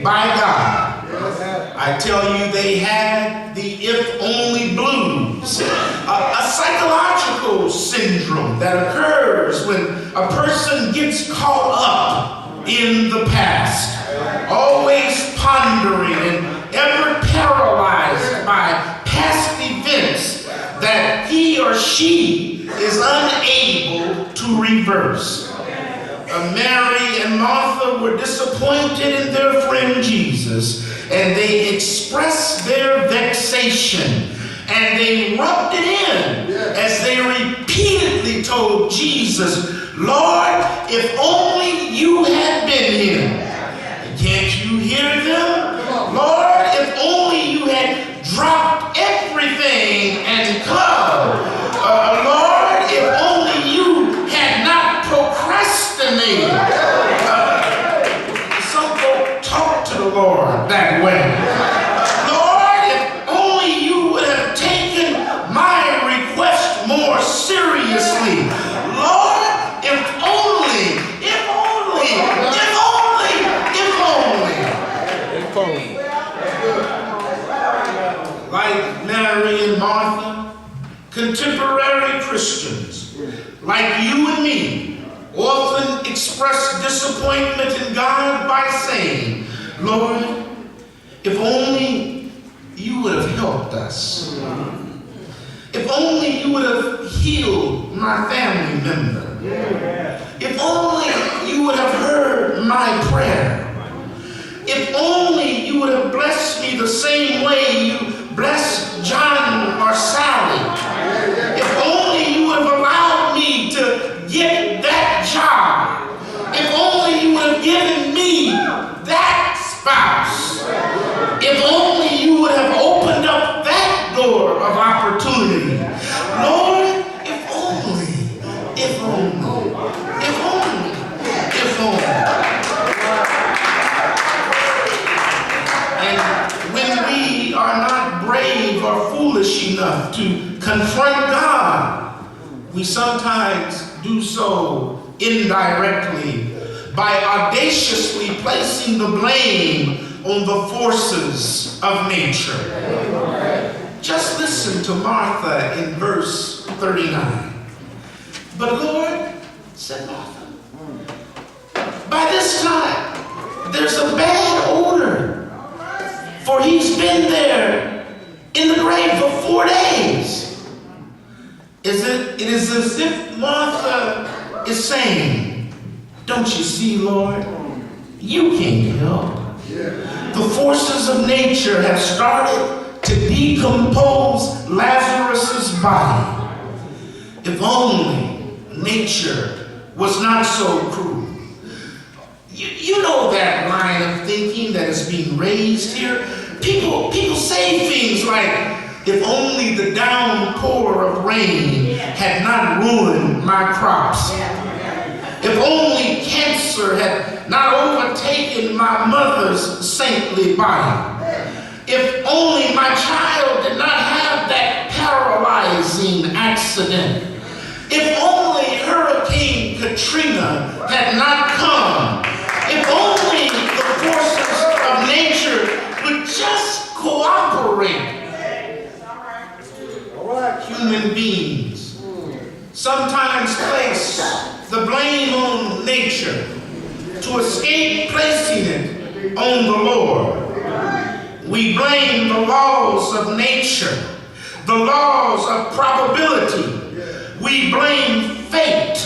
by God. I tell you, they had the if only blues, a psychological syndrome that occurs when a person gets caught up in the past, always pondering and ever paralyzed by past events that he or she is unable to reverse. Mary and Martha were disappointed in their friend Jesus, and they expressed their vexation, and they rubbed it in as they repeatedly told Jesus, Lord, if only you had been here. Can't you hear them? Lord, if only you had dropped everything and come. Lord, if only you had not procrastinated. Some folk talk to the Lord that way. Lord, if only you would have taken my request more seriously. Lord, if only, if only, if only, if only. Like Mary and Martha, contemporary Christians, like you and me, often express disappointment in God by saying, Lord, if only you would have helped us. If only you would have healed my family member. If only you would have heard my prayer. If only you would have blessed me the same way you blessed John or Sally. If only you would have allowed me to get that job. If only you would have given me that spouse. If only you would have opened up that door of opportunity. Lord, if only, if only, if only, if only. And when we are not brave or foolish enough to confront God, we sometimes do so indirectly by audaciously placing the blame on the forces of nature. Just listen to Martha in verse 39. But Lord, said Martha, by this time there's a bad odor, for he's been there in the grave for 4 days. It is as if Martha is saying, don't you see, Lord, you can't help. The forces of nature have started to decompose Lazarus's body. If only nature was not so cruel. You know that line of thinking that is being raised here. People say things like, if only the downpour of rain had not ruined my crops. If only cancer had not overtaken my mother's saintly body. If only my child did not have that paralyzing accident. If only Hurricane Katrina had not come. If only the forces of nature would just cooperate. Human beings sometimes place the blame on nature to escape placing it on the Lord. We blame the laws of nature, the laws of probability. We blame fate.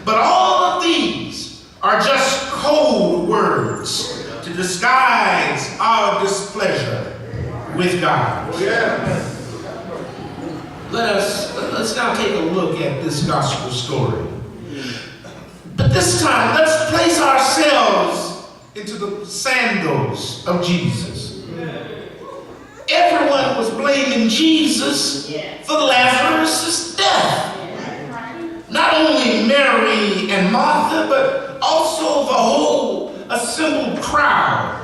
But all of these are just code words to disguise our displeasure with God. Let's now take a look at this gospel story. But this time, let's place ourselves into the sandals of Jesus. Everyone was blaming Jesus for Lazarus' death. Not only Mary and Martha, but also the whole assembled crowd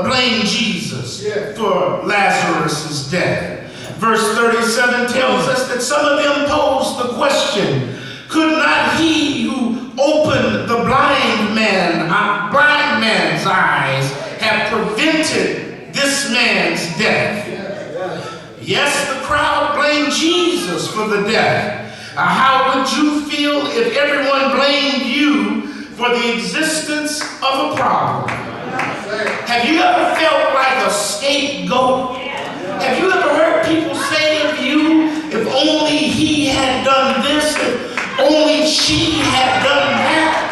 blamed Jesus for Lazarus' death. Verse 37 tells us that some of them posed the question, could not he who opened the blind man's eyes have prevented this man's death. Yes, the crowd blamed Jesus for the death. How would you feel if everyone blamed you for the existence of a problem? Have you ever felt like a scapegoat? Have you ever heard people say of you, if only he had done this, if only she had done that?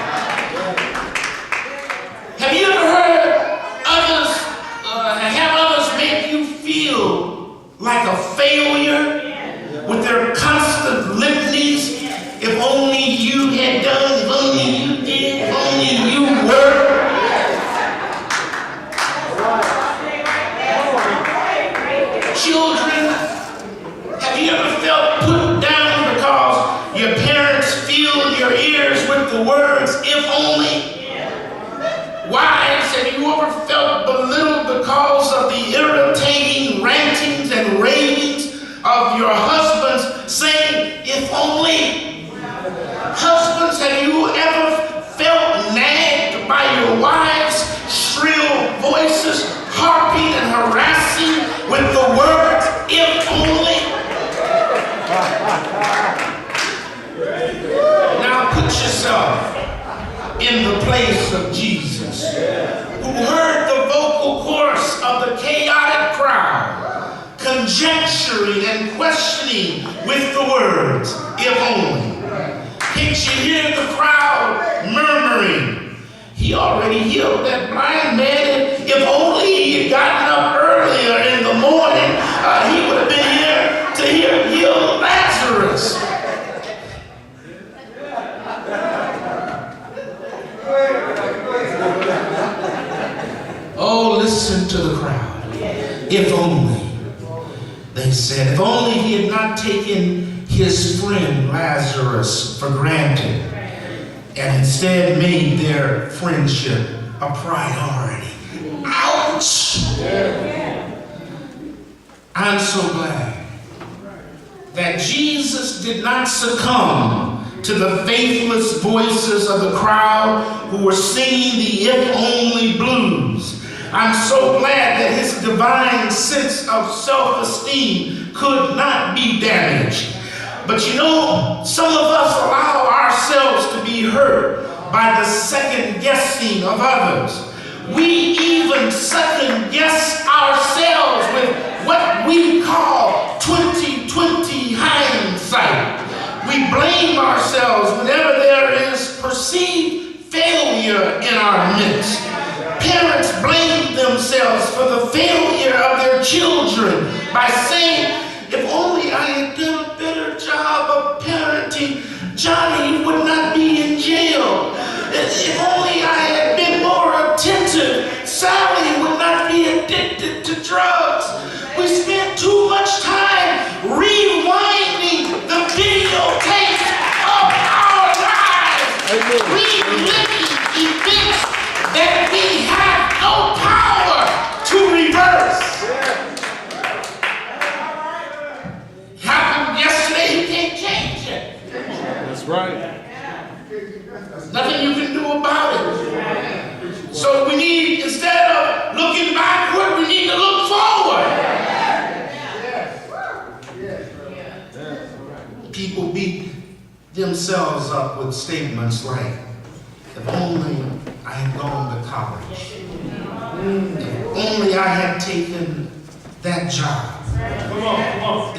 Have you ever heard others, have others make you feel like a failure with their constant litanies? If only you had done, if only you did, if only you were. Children, have you ever felt put down because your parents filled your ears with the words, if only? Wives, have you ever felt belittled because of the irritating rantings and ravings of your husbands saying, if only? Husbands, have you ever felt nagged by your wives' shrill voices, harping and harassing with the words, if only? Now put yourself in the place of Jesus, who heard the vocal chorus of the chaotic crowd, conjecturing and questioning with the words, if only. Can't you hear the crowd murmuring, he already healed that blind man. If only he had gotten up earlier in the morning, he would have been here to heal Lazarus. Oh, listen to the crowd. If only, they said, if only he had not taken his friend Lazarus for granted and instead made their friendship a priority. Ouch! I'm so glad that Jesus did not succumb to the faithless voices of the crowd who were singing the if only blues. I'm so glad that his divine sense of self-esteem could not be damaged. But you know, some of us allow ourselves to be hurt by the second guessing of others. We even second guess ourselves with what we call 20/20 hindsight. We blame ourselves whenever there is perceived failure in our midst. Parents blame themselves for the failure of their children by saying, if only I had done a better job of parenting, Johnny would not be in jail. If only I had been more attentive, Sally would not be addicted to drugs. We spent too much time rewinding the videotapes of our lives, reliving events that we have no power to reverse. Happened yesterday, you can't change it. That's right. There's nothing you can do about it. So we need, instead of looking backward, we need to look forward. People beat themselves up with statements like, if only I had gone to college. If only I had taken that job. Come on, come on.